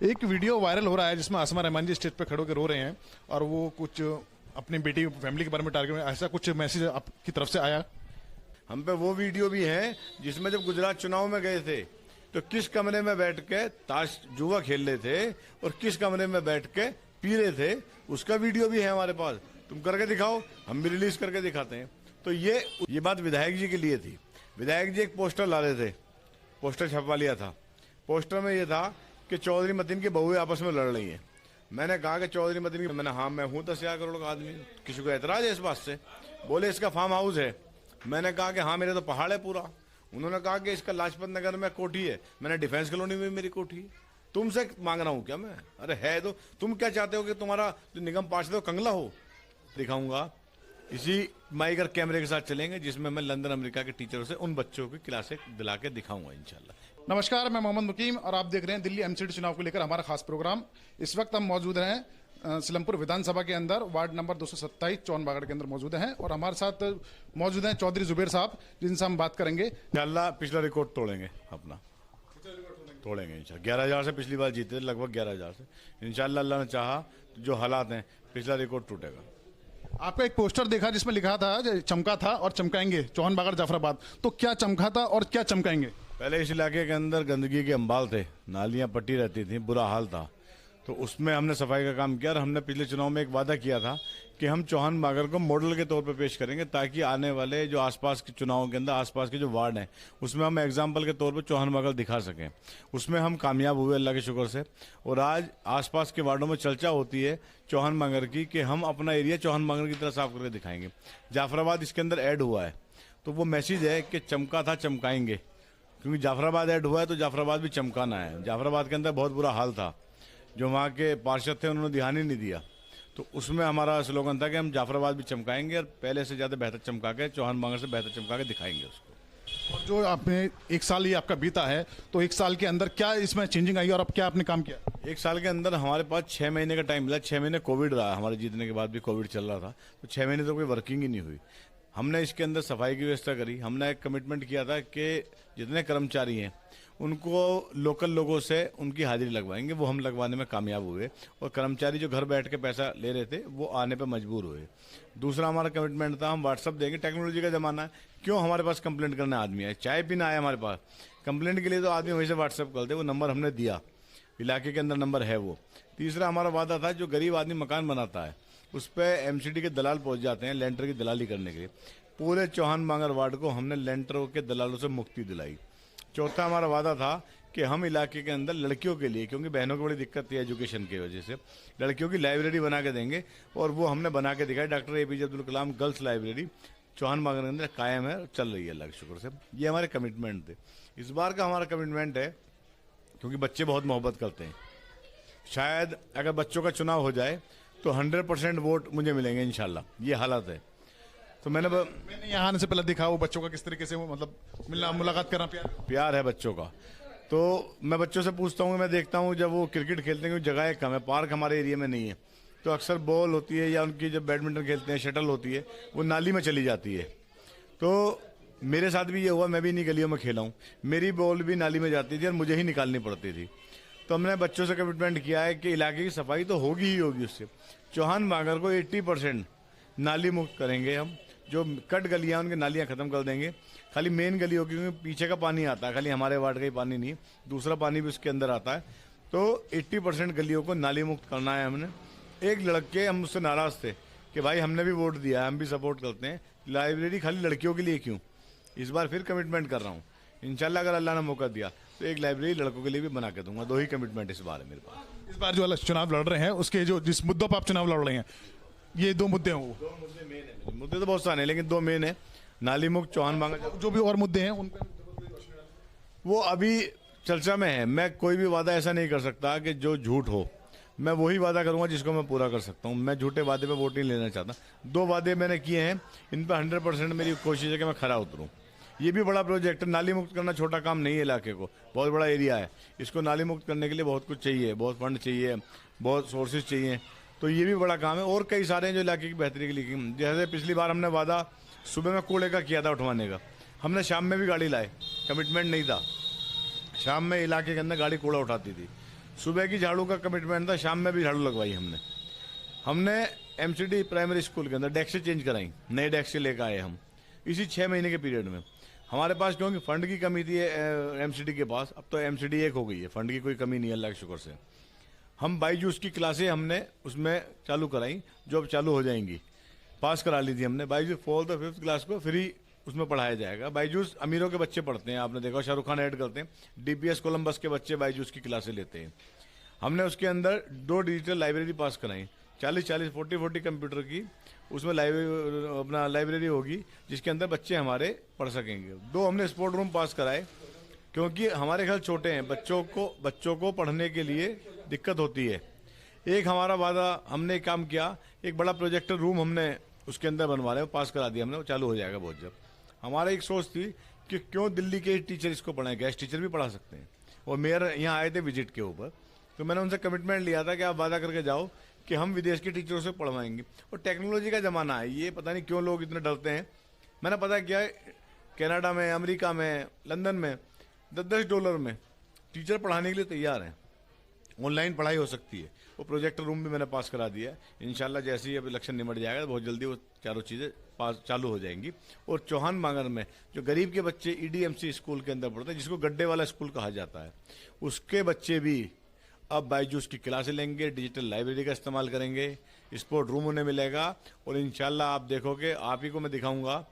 एक video viral हो रहा है जिसमें आसमा रहमान जी स्टेज पे खड़े होकर रो रहे हैं और वो कुछ अपनी बेटी फैमिली के बारे में टारगेट में, ऐसा कुछ मैसेज आपकी तरफ से आया? हम पे वो वीडियो भी है जिसमें जब गुजरात चुनाव में गए थे तो किस कमरे में बैठ के ताश जुआ खेल रहे थे और किस कमरे में बैठ के पी रहे थे, उसका वीडियो भी है हमारे पास। तुम करके दिखाओ, हम भी रिलीज करके दिखाते हैं। तो ये बात विधायक जी के लिए थी। विधायक जी एक पोस्टर ला रहे थे, पोस्टर छपवा लिया था। पोस्टर में ये था कि चौधरी मतीन की बहुएं आपस में लड़ रही हैं। मैंने कहा कि चौधरी मतीन की, मैंने हाँ मैं हूं 10,000 करोड़ का आदमी, किसी को एतराज है इस बात से? बोले इसका फार्म हाउस है। मैंने कहा कि हाँ मेरे तो पहाड़ है पूरा। उन्होंने कहा कि इसका लाजपत नगर में कोठी है। मैंने डिफेंस कॉलोनी में मेरी कोठी है। तुमसे मांग रहा हूं क्या मैं? अरे है तो तुम क्या चाहते हो कि तुम्हारा जो निगम पार्षद हो कंगला हो? दिखाऊंगा इसी माइक और कैमरे के साथ चलेंगे जिसमें मैं लंदन अमेरिका के टीचरों से उन बच्चों की क्लासें दिला के दिखाऊंगा इंशाल्लाह। नमस्कार, मैं मोहम्मद मुकीम और आप देख रहे हैं दिल्ली एमसीडी चुनाव को लेकर हमारा खास प्रोग्राम। इस वक्त हम मौजूद हैं सिलमपुर विधानसभा के अंदर, वार्ड नंबर 227 चौन बागड़ के अंदर मौजूद हैं और हमारे साथ मौजूद हैं चौधरी जुबेर साहब, जिनसे हम बात करेंगे। इंशाल्लाह पिछला रिकॉर्ड तोड़ेंगे अपना, तोड़ेंगे इंशाल्लाह। 11,000 से पिछली बार जीते थे, लगभग 11,000 से। इंशाल्लाह अल्लाह ने चाहा तो जो हालात हैं पिछला रिकॉर्ड टूटेगा। आपका एक पोस्टर देखा जिसमें लिखा था चमका था और चमकाएंगे, चौहान बागड़ जाफराबाद। तो क्या चमका था और क्या चमकाएंगे? पहले इस इलाके के अंदर गंदगी के अंबाल थे, नालियां पट्टी रहती थी, बुरा हाल था। तो उसमें हमने सफाई का काम किया और हमने पिछले चुनाव में एक वादा किया था कि हम चौहान बागड़ को मॉडल के तौर पर पेश करेंगे ताकि आने वाले जो आसपास के चुनावों के अंदर आसपास के जो वार्ड हैं उसमें हम एग्जाम्पल के तौर पर चौहान बागड़ दिखा सकें। उसमें हम कामयाब हुए अल्लाह के शुक्र से। और आज आसपास के वार्डों में चर्चा होती है चौहान बागड़ की कि हम अपना एरिया चौहान बागड़ की तरह साफ करके दिखाएंगे। जाफराबाद इसके अंदर ऐड हुआ है, तो वो मैसेज है कि चमका था चमकाएंगे, क्योंकि जाफराबाद ऐड हुआ है तो जाफराबाद भी चमकाना है। जाफराबाद के अंदर बहुत बुरा हाल था, जो वहाँ के पार्षद थे उन्होंने ध्यान ही नहीं दिया। तो उसमें हमारा स्लोगन था कि हम जाफराबाद भी चमकाएंगे और पहले से ज़्यादा बेहतर चमका के, चौहान बागड़ से बेहतर चमका के दिखाएंगे उसको। और जो आपने एक साल ये आपका बीता है, तो एक साल के अंदर क्या इसमें चेंजिंग आई और अब क्या आपने काम किया? एक साल के अंदर हमारे पास 6 महीने का टाइम मिला। 6 महीने कोविड रहा, हमारे जीतने के बाद भी कोविड चल रहा था, तो 6 महीने तो कोई वर्किंग ही नहीं हुई। हमने इसके अंदर सफाई की व्यवस्था करी। हमने एक कमिटमेंट किया था कि जितने कर्मचारी हैं उनको लोकल लोगों से उनकी हाजिरी लगवाएंगे। वो हम लगवाने में कामयाब हुए और कर्मचारी जो घर बैठ के पैसा ले रहे थे वो आने पे मजबूर हुए। दूसरा हमारा कमिटमेंट था हम व्हाट्सअप देंगे। टेक्नोलॉजी का जमाना है, क्यों हमारे पास कंप्लेंट करने आदमी आए, चाय पीना आए हमारे पास, कंप्लेंट के लिए तो आदमी वहीं से व्हाट्सअप करते। वो नंबर हमने दिया, इलाके के अंदर नंबर है वो। तीसरा हमारा वादा था जो गरीब आदमी मकान बनाता है उस पर एमसीडी के दलाल पहुंच जाते हैं लेंटर की दलाली करने के लिए। पूरे चौहान बागड़ वार्ड को हमने लेंटरों के दलालों से मुक्ति दिलाई। चौथा हमारा वादा था कि हम इलाके के अंदर लड़कियों के लिए, क्योंकि बहनों को बड़ी दिक्कत थी एजुकेशन की वजह से, लड़कियों की लाइब्रेरी बना के देंगे और वो हमने बना के दिखाई। Doctor APJ Abdul Kalam girls library Chauhan बागड़ के अंदर कायम है, चल रही है अल्लाह के शुक्र से। ये हमारे कमिटमेंट थे। इस बार का हमारा कमिटमेंट है, क्योंकि बच्चे बहुत मोहब्बत करते हैं, शायद अगर बच्चों का चुनाव हो जाए तो 100% वोट मुझे मिलेंगे इंशाल्लाह। ये हालत है। तो मैंने यहाँ आने से पहले देखा वो बच्चों का किस तरीके से वो मतलब मिलना, मुलाकात करना, प्यार है बच्चों का। तो मैं बच्चों से पूछता हूँ, मैं देखता हूँ जब वो क्रिकेट खेलते हैं, जगह कम है, पार्क हमारे एरिया में नहीं है, तो अक्सर बॉल होती है या उनकी जब बैडमिंटन खेलते हैं शटल होती है वो नाली में चली जाती है। तो मेरे साथ भी ये हुआ, मैं भी इन्हीं गलियों में खेला हूँ, मेरी बॉल भी नाली में जाती थी और मुझे ही निकालनी पड़ती थी। तो हमने बच्चों से कमिटमेंट किया है कि इलाके की सफाई तो होगी ही होगी उससे। चौहान बागड़ को 80% नाली मुक्त करेंगे हम। जो कट गलियां उनकी नालियां खत्म कर देंगे। खाली मेन गली होगी, क्योंकि पीछे का पानी आता है, खाली हमारे वार्ड का ही पानी नहीं है, दूसरा पानी भी उसके अंदर आता है। तो 80% गलियों को नाली मुक्त करना है हमने। एक लड़के हम उससे नाराज थे कि भाई हमने भी वोट दिया है, हम भी सपोर्ट करते हैं, लाइब्रेरी खाली लड़कियों के लिए क्यों? इस बार फिर कमिटमेंट कर रहा हूँ, इंशाल्लाह अगर अल्लाह ने मौका दिया तो एक लाइब्रेरी लड़कों के लिए भी बना के दूंगा। 2 ही कमिटमेंट इस बार है मेरे पास। इस बार जो चुनाव लड़ रहे हैं उसके जो जिस मुद्दों पर आप चुनाव लड़ रहे हैं, ये 2 मुद्दे हैं। वो 2 मुद्दे मेन है, मुद्दे तो बहुत सारे हैं लेकिन 2 मेन है, नाली मुक्त चौहान बागड़। जो भी और मुद्दे हैं उन पर वो अभी चर्चा में है। मैं कोई भी वादा ऐसा नहीं कर सकता कि जो झूठ हो। मैं वही वादा करूंगा जिसको मैं पूरा कर सकता हूं। मैं झूठे वादे पे वोट नहीं लेना चाहता। 2 वादे मैंने किए हैं, इन पर 100% मेरी कोशिश है कि मैं खरा उतरूं। ये भी बड़ा प्रोजेक्ट है, नाली मुक्त करना छोटा काम नहीं है। इलाके को बहुत बड़ा एरिया है, इसको नाली मुक्त करने के लिए बहुत कुछ चाहिए, बहुत फंड चाहिए, बहुत सोर्सेज चाहिए। तो ये भी बड़ा काम है और कई सारे हैं जो इलाके की बेहतरी के लिए। जैसे पिछली बार हमने वादा सुबह में कूड़े का किया था उठवाने का, हमने शाम में भी गाड़ी लाए, कमिटमेंट नहीं था। शाम में इलाके के अंदर गाड़ी कूड़ा उठाती थी। सुबह की झाड़ू का कमिटमेंट था, शाम में भी झाड़ू लगवाई हमने एमसीडी प्राइमरी स्कूल के अंदर डेस्क चेंज कराई, नए डेस्क लेकर आए हम इसी 6 महीने के पीरियड में। हमारे पास क्योंकि फंड की कमी थी एमसीडी के पास, अब तो एमसीडी 1 हो गई है, फंड की कोई कमी नहीं है अल्लाह के शुक्र से। हम बाईजूस की क्लासें हमने उसमें चालू कराई, जो अब चालू हो जाएंगी, पास करा ली थी हमने। बाईजूस 4th और 5th क्लास को फ्री उसमें पढ़ाया जाएगा। बाईजूस अमीरों के बच्चे पढ़ते हैं, आपने देखा शाहरुख खान ऐड करते हैं, डीपीएस कोलंबस के बच्चे बाईजूस की क्लासें लेते हैं। हमने उसके अंदर 2 डिजिटल लाइब्रेरी पास कराई, 40 कंप्यूटर की उसमें लाइब्रेरी होगी, जिसके अंदर बच्चे हमारे पढ़ सकेंगे। 2 हमने स्पोर्ट रूम पास कराए, क्योंकि हमारे घर छोटे हैं, बच्चों को पढ़ने के लिए दिक्कत होती है। एक हमारा वादा हमने काम किया, एक बड़ा प्रोजेक्टर रूम हमने उसके अंदर बनवा रहे हैं, पास करा दिया हमने, वो चालू हो जाएगा बहुत जल्द। हमारा एक सोच थी कि क्यों दिल्ली के टीचर इसको पढ़ाएं, गेस्ट टीचर भी पढ़ा सकते हैं। और मेयर यहाँ आए थे विजिट के ऊपर, तो मैंने उनसे कमिटमेंट लिया था कि आप वादा करके जाओ कि हम विदेश के टीचरों से पढ़वाएंगे। और टेक्नोलॉजी का ज़माना है, ये पता नहीं क्यों लोग इतने डरते हैं। मैंने पता किया है, कनाडा में, अमेरिका में, लंदन में $10 में टीचर पढ़ाने के लिए तैयार हैं, ऑनलाइन पढ़ाई हो सकती है। वो प्रोजेक्टर रूम भी मैंने पास करा दिया है। इंशाल्लाह जैसे ही अब इलेक्शन निमट जाएगा बहुत जल्दी वो चारों चीज़ें पास चालू हो जाएंगी। और चौहान बांगर में जो गरीब के बच्चे ईडीएमसी स्कूल के अंदर पढ़ते हैं, जिसको गड्ढे वाला स्कूल कहा जाता है, उसके बच्चे भी अब बाईजूस की क्लासें लेंगे, डिजिटल लाइब्रेरी का इस्तेमाल करेंगे, स्पोर्ट रूम उन्हें मिलेगा। और इंशाल्लाह आप देखोगे, आप ही को मैं दिखाऊंगा,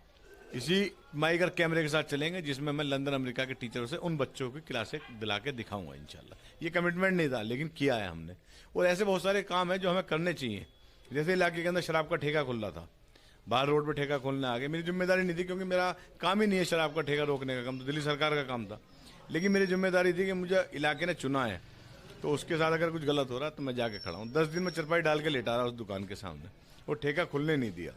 इसी माइक और कैमरे के साथ चलेंगे, जिसमें मैं लंदन अमेरिका के टीचरों से उन बच्चों की क्लासें दिला के दिखाऊंगा इंशाल्लाह। ये कमिटमेंट नहीं था, लेकिन किया है हमने। और ऐसे बहुत सारे काम हैं जो हमें करने चाहिए। जैसे इलाके के अंदर शराब का ठेका खुल रहा था, बाहर रोड पे ठेका खोलने आ गए, मेरी जिम्मेदारी नहीं थी, क्योंकि मेरा काम ही नहीं है शराब का ठेका रोकने का काम, तो दिल्ली सरकार का काम था। लेकिन मेरी जिम्मेदारी थी कि मुझे इलाके ने चुना है, तो उसके साथ अगर कुछ गलत हो रहा है तो मैं जाके खड़ा हूँ। 10 दिन में चरपाई डाल के लेटा रहा उस दुकान के सामने, वो ठेका खुलने नहीं दिया।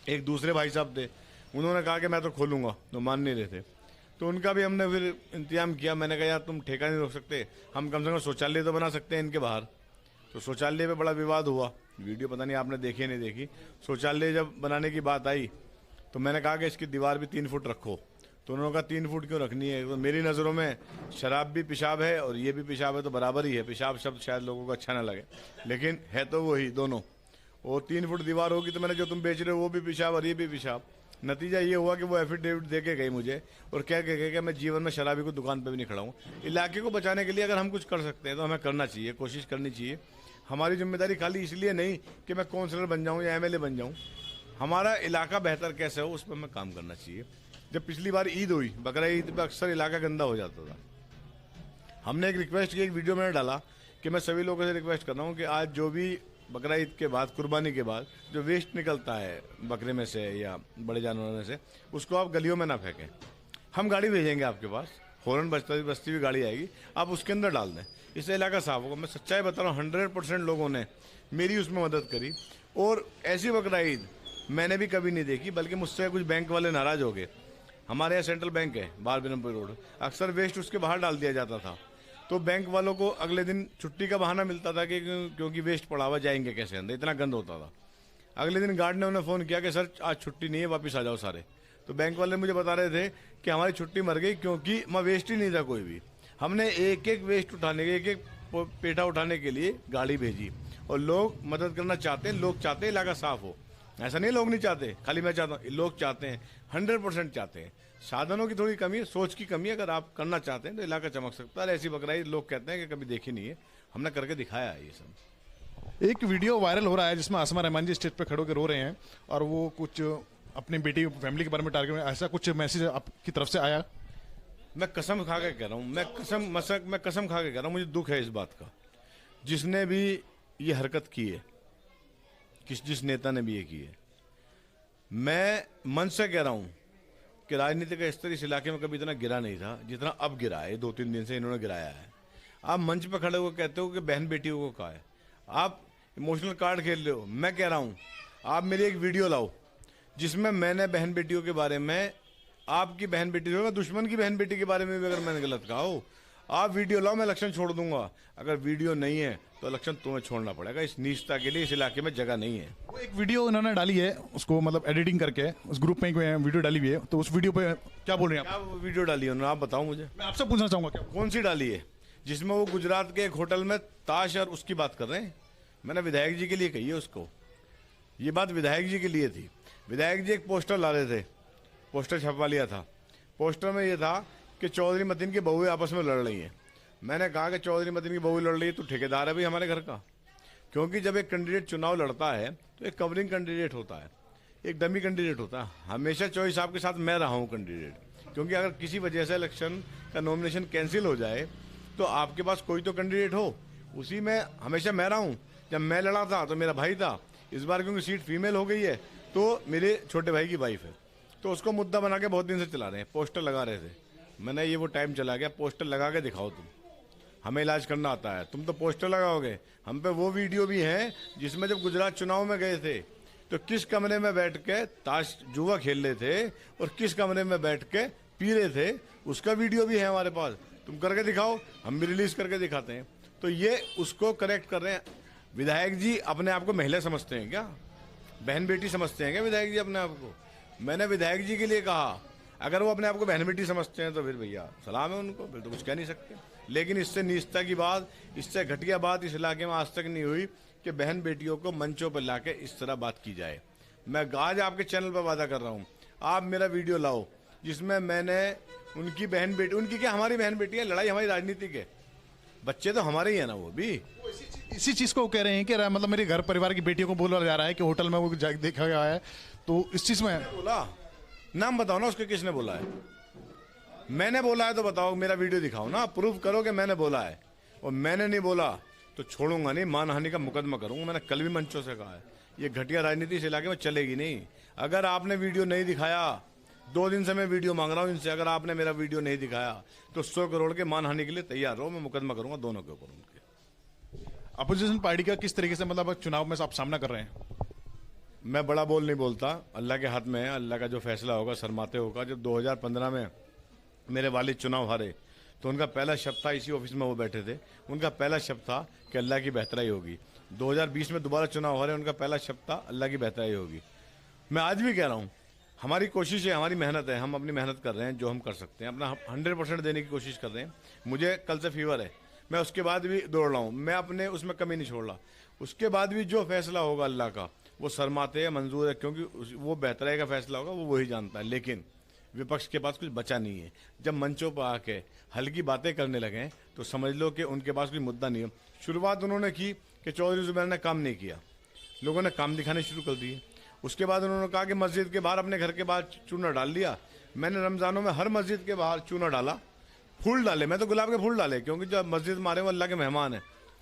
एक दूसरे भाई साहब थे, उन्होंने कहा कि मैं तो खोलूंगा, तो मान नहीं रहे थे, तो उनका भी हमने फिर इंतजाम किया। मैंने कहा यार तुम ठेका नहीं रोक सकते, हम कम से कम शौचालय तो बना सकते हैं इनके बाहर। तो शौचालय पे बड़ा विवाद हुआ, वीडियो पता नहीं आपने देखी नहीं देखी। शौचालय जब बनाने की बात आई तो मैंने कहा कि इसकी दीवार भी 3 फुट रखो, तो उन्होंने कहा 3 फुट क्यों रखनी है। तो मेरी नज़रों में शराब भी पेशाब है और ये भी पेशाब है, तो बराबर ही है। पेशाब शब्द शायद लोगों को अच्छा ना लगे, लेकिन है तो वही दोनों। और 3 फुट दीवार होगी तो मैंने जो तुम बेच रहे हो वो भी पेशाब और ये भी पेशाब। नतीजा ये हुआ कि वो एफिडेविट दे के गई मुझे और कह के गए कि मैं जीवन में शराबी को दुकान पे भी नहीं खड़ा हूँ। इलाके को बचाने के लिए अगर हम कुछ कर सकते हैं तो हमें करना चाहिए, कोशिश करनी चाहिए। हमारी जिम्मेदारी खाली इसलिए नहीं कि मैं काउंसलर बन जाऊँ या एमएलए बन जाऊँ, हमारा इलाका बेहतर कैसे हो उस पर हमें काम करना चाहिए। जब पिछली बार ईद हुई, बकरा ईद पर अक्सर इलाका गंदा हो जाता था। हमने एक रिक्वेस्ट की, एक वीडियो मैंने डाला कि मैं सभी लोगों से रिक्वेस्ट कर रहा हूँ कि आज जो भी बकरा ईद के बाद, कुर्बानी के बाद जो वेस्ट निकलता है बकरे में से या बड़े जानवरों में से, उसको आप गलियों में ना फेंकें। हम गाड़ी भेजेंगे आपके पास, हॉर्न बजती हुई गाड़ी आएगी, आप उसके अंदर डाल दें, इससे इलाका साफ होगा। मैं सच्चाई बता रहा हूँ, 100% लोगों ने मेरी उसमें मदद करी। और ऐसी बकरा ईद मैंने भी कभी नहीं देखी, बल्कि मुझसे कुछ बैंक वाले नाराज़ हो गए। हमारे यहाँ सेंट्रल बैंक है बाहर बिनमपुर रोड, अक्सर वेस्ट उसके बाहर डाल दिया जाता था, तो बैंक वालों को अगले दिन छुट्टी का बहाना मिलता था कि क्योंकि वेस्ट पड़ा हुआ, जाएंगे कैसे अंदर, इतना गंद होता था। अगले दिन गार्ड ने उन्हें फ़ोन किया कि सर आज छुट्टी नहीं है, वापस आ जाओ सारे। तो बैंक वाले मुझे बता रहे थे कि हमारी छुट्टी मर गई, क्योंकि वहाँ वेस्ट ही नहीं था कोई भी। हमने एक एक वेस्ट उठाने के, एक एक पेठा उठाने के लिए गाड़ी भेजी। और लोग मदद करना चाहते हैं, लोग चाहते हैं इलाका साफ हो। ऐसा नहीं लोग नहीं चाहते, खाली मैं चाहता हूँ, लोग चाहते हैं, 100% चाहते हैं। साधनों की थोड़ी कमी है, सोच की कमी है। अगर आप करना चाहते हैं तो इलाका चमक सकता है। ऐसी बकरा ईद लोग कहते हैं कि कभी देखी नहीं है, हमने करके दिखाया है ये सब। एक वीडियो वायरल हो रहा है जिसमें आसमा रहमान जी स्टेज पे खड़े होकर रो रहे हैं और वो कुछ अपनी बेटी फैमिली के बारे में टारगेट, ऐसा कुछ मैसेज आपकी तरफ से आया? मैं कसम खा के कह रहा हूँ, मैं कसम खा के कह रहा हूँ, मुझे दुख है इस बात का, जिसने भी ये हरकत की है, जिस नेता ने भी ये की है। मैं मन से कह रहा हूँ कि राजनीति का स्तर इस इलाके में कभी इतना गिरा नहीं था जितना अब गिरा है। 2-3 दिन से इन्होंने गिराया है। आप मंच पर खड़े होकर कहते हो कि बहन बेटियों को कहा है, आप इमोशनल कार्ड खेल रहे हो। मैं कह रहा हूँ आप मेरी एक वीडियो लाओ जिसमें मैंने बहन बेटियों के बारे में, आपकी बहन बेटी होगा, दुश्मन की बहन बेटी के बारे में भी अगर मैंने गलत कहा हो, आप वीडियो लाओ, मैं इलेक्शन छोड़ दूंगा। अगर वीडियो नहीं है तो इलेक्शन तुम्हें छोड़ना पड़ेगा। इस नीचता के लिए इस इलाके में जगह नहीं है। वो एक वीडियो उन्होंने डाली है, उसको मतलब एडिटिंग करके उस ग्रुप में एक वीडियो डाली हुई है, तो उस वीडियो पे क्या बोल रहे हैं आप? क्या वीडियो डाली है उन्होंने, आप बताओ मुझे। मैं आपसे पूछना चाहूंगा क्या कौन सी डाली है? जिसमें वो गुजरात के एक होटल में ताश और उसकी बात कर रहे हैं। मैंने विधायक जी के लिए कही है उसको, ये बात विधायक जी के लिए थी। विधायक जी एक पोस्टर ला रहे थे, पोस्टर छपवा लिया था। पोस्टर में ये था कि चौधरी मतीन की बहुएं आपस में लड़ रही हैं। मैंने कहा कि चौधरी मतीन की बहू लड़ रही है तो ठेकेदार है भाई हमारे घर का, क्योंकि जब एक कैंडिडेट चुनाव लड़ता है तो एक कवरिंग कैंडिडेट होता है, एक डमी कैंडिडेट होता है। हमेशा चॉइस आपके साथ मैं रहा हूँ कैंडिडेट, क्योंकि अगर किसी वजह से इलेक्शन का नॉमिनेशन कैंसिल हो जाए तो आपके पास कोई तो कैंडिडेट हो, उसी में हमेशा मैं रहा हूँ। जब मैं लड़ा था तो मेरा भाई था, इस बार क्योंकि सीट फीमेल हो गई है तो मेरे छोटे भाई की वाइफ है, तो उसको मुद्दा बना के बहुत दिन से चला रहे हैं। पोस्टर लगा रहे थे, मैंने ये वो टाइम चला गया, पोस्टर लगा के दिखाओ तुम, हमें इलाज करना आता है, तुम तो पोस्टर लगाओगे। हम पे वो वीडियो भी है जिसमें जब गुजरात चुनाव में गए थे तो किस कमरे में बैठ के ताश जुआ खेल रहे थे और किस कमरे में बैठ के पी रहे थे, उसका वीडियो भी है हमारे पास। तुम करके दिखाओ, हम भी रिलीज करके दिखाते हैं। तो ये उसको करेक्ट कर रहे हैं। विधायक जी अपने आप को महिला समझते हैं क्या, बहन बेटी समझते हैं क्या विधायक जी अपने आप को? मैंने विधायक जी के लिए कहा अगर वो अपने आप को बहन बेटी समझते हैं तो फिर भैया सलाम है उनको, फिर तो कुछ कह नहीं सकते। लेकिन इससे नीचता की बात, इससे घटिया बात इस इलाके में आज तक नहीं हुई कि बहन बेटियों को मंचों पर लाके इस तरह बात की जाए। मैं आज आपके चैनल पर वादा कर रहा हूँ, आप मेरा वीडियो लाओ जिसमें मैंने उनकी बहन बेटी, उनकी क्या हमारी बहन बेटी है, लड़ाई हमारी राजनीतिक है, बच्चे तो हमारे ही है ना वो भी। इसी चीज को कह रहे हैं कि मतलब मेरे घर परिवार की बेटियों को बोला जा रहा है कि होटल में वो देखा गया है, तो इस चीज में बोला नाम बताओ ना उसके, किसने बोला है? मैंने बोला है तो बताओ, मेरा वीडियो दिखाओ ना, प्रूफ करो कि मैंने बोला है। और मैंने नहीं बोला तो छोड़ूंगा नहीं, मानहानि का मुकदमा करूंगा। मैंने कल भी मंचों से कहा है ये घटिया राजनीति इस इलाके में चलेगी नहीं। अगर आपने वीडियो नहीं दिखाया, 2 दिन से मैं वीडियो मांग रहा हूं इनसे, अगर आपने मेरा वीडियो नहीं दिखाया तो 100 करोड़ के मानहानि के लिए तैयार रहो, मैं मुकदमा करूंगा दोनों के ऊपर उनके। अपोजिशन पार्टी का किस तरीके से मतलब चुनाव में आप सामना कर रहे हैं? मैं बड़ा बोल नहीं बोलता, अल्लाह के हाथ में है, अल्लाह का जो फैसला होगा शर्माते होगा। जब 2015 में मेरे वालिद चुनाव हारे तो उनका पहला शब्द था, इसी ऑफिस में वो बैठे थे, उनका पहला शब्द था कि अल्लाह की बेहतराई होगी। 2020 में दोबारा चुनाव हारे, उनका पहला शब्द था अल्लाह की बेहतराई होगी। मैं आज भी कह रहा हूँ हमारी कोशिश है, हमारी मेहनत है, हम अपनी मेहनत कर रहे हैं, जो हम कर सकते हैं अपना 100% देने की कोशिश कर रहे हैं। मुझे कल से फीवर है, मैं उसके बाद भी दौड़ रहा हूँ, मैं अपने उसमें कमी नहीं छोड़ रहा। उसके बाद भी जो फैसला होगा अल्लाह का वो शर्माते हैं, मंजूर है, क्योंकि वो बेहतराई का फैसला होगा वो वही जानता है। लेकिन विपक्ष के पास कुछ बचा नहीं है। जब मंचों पर आके हल्की बातें करने लगे तो समझ लो कि उनके पास कोई मुद्दा नहीं है। शुरुआत उन्होंने की कि चौधरी जुबैर ने काम नहीं किया, लोगों ने काम दिखाने शुरू कर दिए। उसके बाद उन्होंने कहा कि मस्जिद के बाहर अपने घर के बाहर चूना डाल दिया। मैंने रमजानों में हर मस्जिद के बाहर चूना डाला, फूल डाले, मैं तो गुलाब के फूल डाले, क्योंकि जब मस्जिद मारे वो अल्लाह के मेहमान है।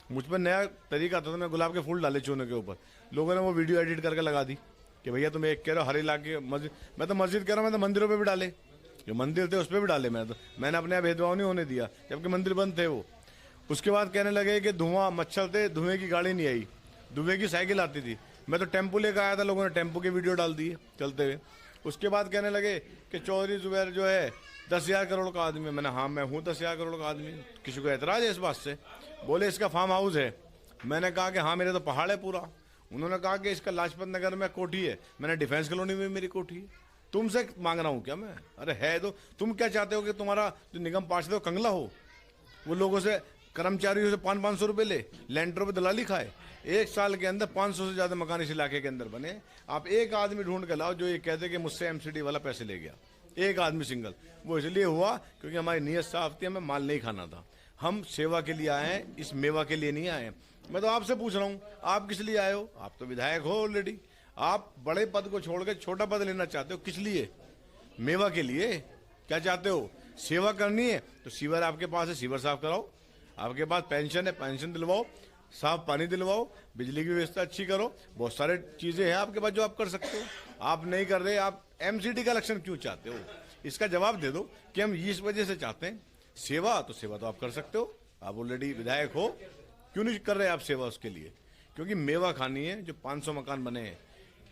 मुझ पर नया तरीका था तो मैं गुलाब के फूल डाले चूने के ऊपर। लोगों ने वो वीडियो एडिट करके लगा दी कि भैया तुम एक कह रहे हो हर इलाके मस्जिद, मैं तो मस्जिद कह रहा हूँ, मैं तो मंदिरों पे भी डाले, जो मंदिर थे उस पर भी डाले। मैंने अपने यहाँ भेदभाव नहीं होने दिया, जबकि मंदिर बंद थे वो। उसके बाद कहने लगे कि धुआं मच्छर थे, धुएं की गाड़ी नहीं आई, धुएं की साइकिल आती थी। मैं तो टेम्पो लेकर आया था, लोगों ने टेम्पो की वीडियो डाल दी चलते हुए। उसके बाद कहने लगे कि चौधरी जुबैर जो है 10,000 करोड़ का आदमी है। मैंने हाँ मैं हूँ 10,000 करोड़ का आदमी। किसी को एतराज है इस बात से? बोले इसका फार्म हाउस है। मैंने कहा कि हाँ मेरे तो पहाड़ है पूरा। उन्होंने कहा कि इसका लाजपत नगर में कोठी है। मैंने डिफेंस कॉलोनी में मेरी कोठी है। तुमसे मांग रहा हूँ क्या मैं? अरे है तो तुम क्या चाहते हो कि तुम्हारा जो निगम पार्षद है कंगला हो, वो लोगों से कर्मचारियों से 500-500 रुपये ले, लैंडरों पर दलाली खाए। 1 साल के अंदर 500 से ज़्यादा मकान इस इलाके के अंदर बने। आप एक आदमी ढूंढ के लाओ जो ये कहते कि मुझसे एमसीडी वाला पैसे ले गया, एक आदमी सिंगल। वो इसलिए हुआ क्योंकि हमारी नीयत साफ थी, हमें माल नहीं खाना था। हम सेवा के लिए आए हैं, इस मेवा के लिए नहीं आए हैं। मैं तो आपसे पूछ रहा हूँ आप किस लिए आए हो? आप तो विधायक हो ऑलरेडी, आप बड़े पद को छोड़ के छोटा पद लेना चाहते हो, किस लिए? मेवा के लिए? क्या चाहते हो? सेवा करनी है तो सीवर आपके पास है, सीवर साफ कराओ। आपके पास पेंशन है, पेंशन दिलवाओ, साफ पानी दिलवाओ, बिजली की व्यवस्था अच्छी करो। बहुत सारे चीजें हैं आपके पास जो आप कर सकते हो, आप नहीं कर रहे। आप एमसीडी का इलेक्शन क्यों चाहते हो? इसका जवाब दे दो कि हम इस वजह से चाहते हैं। सेवा तो आप कर सकते हो, आप ऑलरेडी विधायक हो, क्यों नहीं कर रहे आप सेवा उसके लिए? क्योंकि मेवा खानी है। जो 500 मकान बने हैं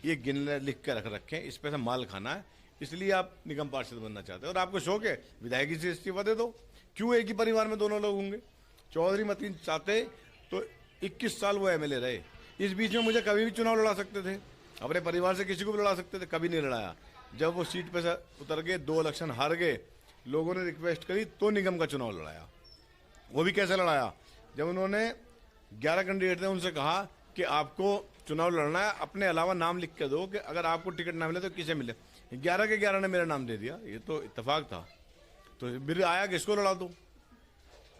ये गिन लिख के रख रखे हैं, इस पे से माल खाना है, इसलिए आप निगम पार्षद बनना चाहते हो। और आपको शौक है विधायकी से इस्तीफा दे दो। क्यों एक ही परिवार में दोनों लोग होंगे? चौधरी मतीन चाहते तो 21 साल वो एमएलए रहे। इस बीच में मुझे कभी भी चुनाव लड़ा सकते थे, अपने परिवार से किसी को भी लड़ा सकते थे, कभी नहीं लड़ाया। जब वो सीट पे से उतर गए, 2 इलेक्शन हार गए, लोगों ने रिक्वेस्ट करी तो निगम का चुनाव लड़ाया। वो भी कैसे लड़ाया, जब उन्होंने 11 कैंडिडेट थे उनसे कहा कि आपको चुनाव लड़ना है, अपने अलावा नाम लिख के दो कि अगर आपको टिकट ना मिले तो किसे मिले। 11 के 11 ने मेरा नाम दे दिया, ये तो इत्तेफाक था। तो फिर आया कि इसको लड़ा दो।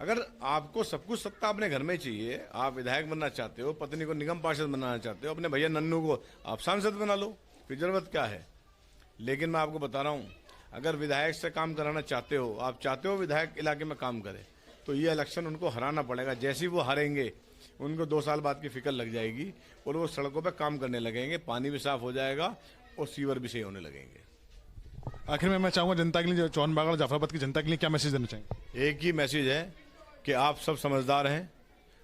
अगर आपको सब कुछ सत्ता अपने घर में चाहिए, आप विधायक बनना चाहते हो, पत्नी को निगम पार्षद बनाना चाहते हो, अपने भैया नन्नू को आप सांसद बना लो, फिर जरूरत क्या है। लेकिन मैं आपको बता रहा हूँ, अगर विधायक से काम कराना चाहते हो, आप चाहते हो विधायक इलाके में काम करे, तो ये इलेक्शन उनको हराना पड़ेगा। जैसे ही वो हारेंगे उनको 2 साल बाद की फिक्र लग जाएगी और वो सड़कों पर काम करने लगेंगे, पानी भी साफ हो जाएगा और सीवर भी सही होने लगेंगे। आखिर में मैं चाहूंगा जनता के लिए, चौन बागड़ जाफराबाद की जनता के लिए क्या मैसेज देना चाहेंगे? एक ही मैसेज है कि आप सब समझदार हैं,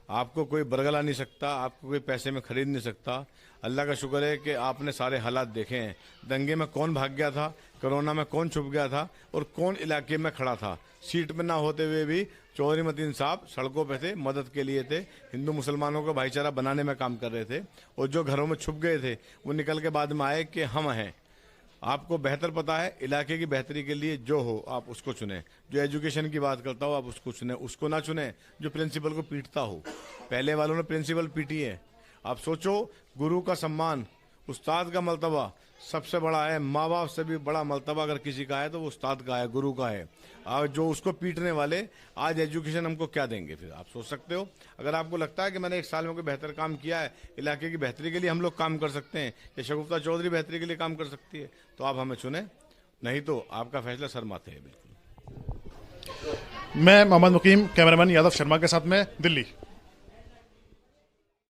आपको कोई बरगला नहीं सकता, आपको कोई पैसे में खरीद नहीं सकता। अल्लाह का शुक्र है कि आपने सारे हालात देखे हैं। दंगे में कौन भाग गया था, कोरोना में कौन छुप गया था और कौन इलाके में खड़ा था। सीट में ना होते हुए भी चौधरी मतीन साहब सड़कों पे थे, मदद के लिए थे, हिंदू मुसलमानों का भाईचारा बनाने में काम कर रहे थे। और जो घरों में छुप गए थे वो निकल के बाद में आए कि हम हैं। आपको बेहतर पता है, इलाके की बेहतरी के लिए जो हो आप उसको चुने। जो एजुकेशन की बात करता हो आप उसको चुने, उसको ना चुने जो प्रिंसिपल को पीटता हो। पहले वालों ने प्रिंसिपल पीटी है। आप सोचो, गुरु का सम्मान, उस्ताद का मर्तबा सबसे बड़ा है। माँ बाप से भी बड़ा मर्तबा अगर किसी का है तो वो उस्ताद का है, गुरु का है। और जो उसको पीटने वाले आज एजुकेशन हमको क्या देंगे? फिर आप सोच सकते हो। अगर आपको लगता है कि मैंने 1 साल में कोई बेहतर काम किया है, इलाके की बेहतरी के लिए हम लोग काम कर सकते हैं, या शगुफ्ता चौधरी बेहतरी के लिए काम कर सकती है, तो आप हमें चुने, नहीं तो आपका फैसला सर माथे है। बिल्कुल। मैं मोहम्मद मुकीम, कैमरामैन यादव शर्मा के साथ में, दिल्ली।